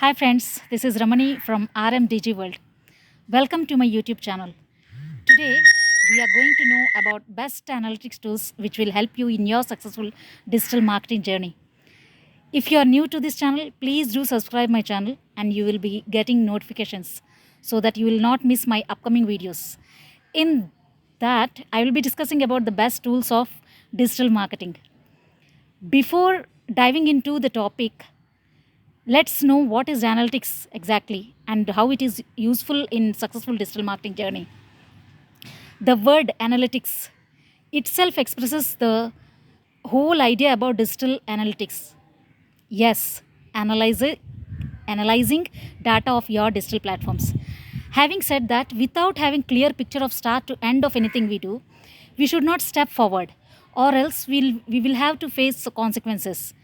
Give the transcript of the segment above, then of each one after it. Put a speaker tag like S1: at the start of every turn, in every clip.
S1: Hi friends, this is Ramani from DIGI World. Welcome to my YouTube channel. Today we are going to know about best analytics tools which will help you in your successful digital marketing journey. If you are new to this channel, please do subscribe my channel and you will be getting notifications so that you will not miss my upcoming videos. In that, I will be discussing about the best tools of digital marketing. Before diving into the topic, let's know what is analytics exactly and how it is useful in successful digital marketing journey. The word analytics itself expresses the whole idea about digital analytics. Yes, analyzing data of your digital platforms. Having said that, without having clear picture of start to end of anything we do, we should not step forward, or else we will have to face the consequences.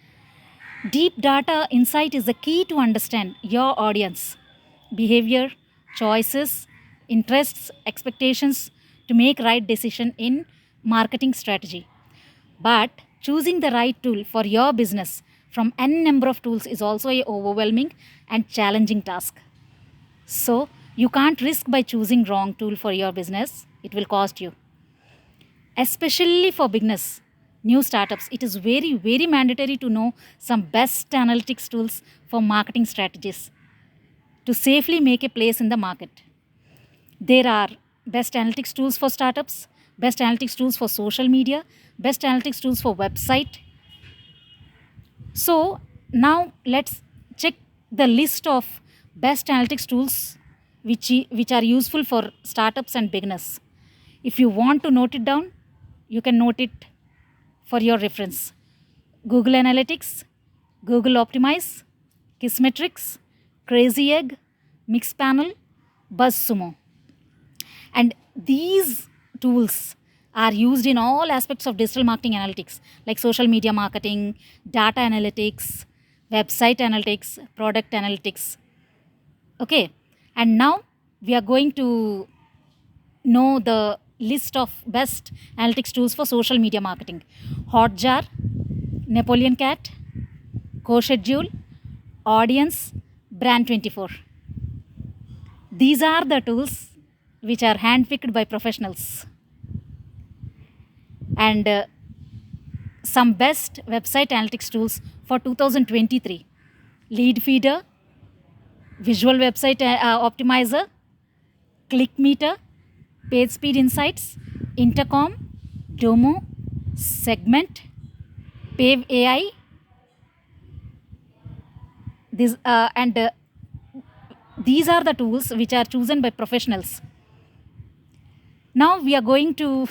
S1: Deep data insight is the key to understand your audience, behavior, choices, interests, expectations to make right decision in marketing strategy. But choosing the right tool for your business from n number of tools is also a overwhelming and challenging task. So you can't risk by choosing wrong tool for your business. It will cost you. Especially for beginners, new startups, it is very mandatory to know some best analytics tools for marketing strategies to safely make a place in the market. There are best analytics tools for startups, best analytics tools for social media, best analytics tools for website. So now let's check the list of best analytics tools which are useful for startups and beginners. If you want to note it down, you can note it for your reference. Google Analytics, Google Optimize, Kissmetrics, Crazy Egg, Mixpanel, BuzzSumo. And these tools are used in all aspects of digital marketing analytics like social media marketing, data analytics, website analytics, product analytics. Okay, and now we are going to know the list of best analytics tools for social media marketing. Hotjar, Napoleon Cat, CoSchedule, Audience, Brand24. These are the tools which are handpicked by professionals. And some best website analytics tools for 2023. Lead Feeder, Visual Website Optimizer, ClickMeter, Page Speed Insights, Intercom, Domo, Segment, Pave AI. These are the tools which are chosen by professionals. Now we are going to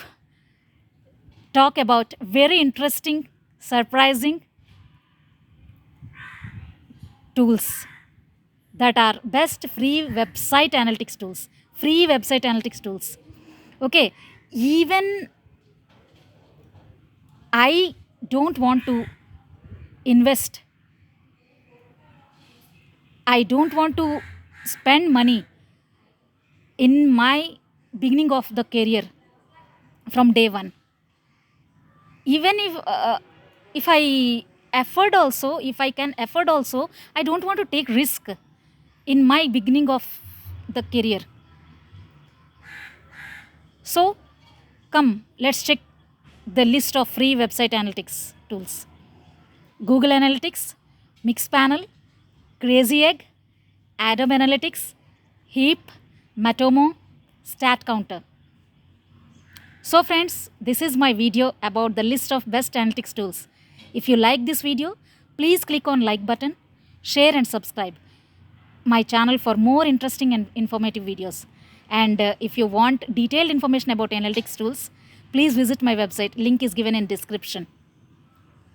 S1: talk about very interesting, surprising tools that are best free website analytics tools. Free website analytics tools. Okay, even I don't want to invest. I don't want to spend money in my beginning of the career from day one. Even if I can afford also, I don't want to take risk in my beginning of the career. So come, let's check the list of free website analytics tools. Google Analytics, Mixpanel, Crazy Egg, Adobe Analytics, Heap, Matomo, StatCounter. So friends, this is my video about the list of best analytics tools. If you like this video, please click on like button, share and subscribe my channel for more interesting and informative videos. And if you want detailed information about analytics tools, please visit my website. Link is given in description.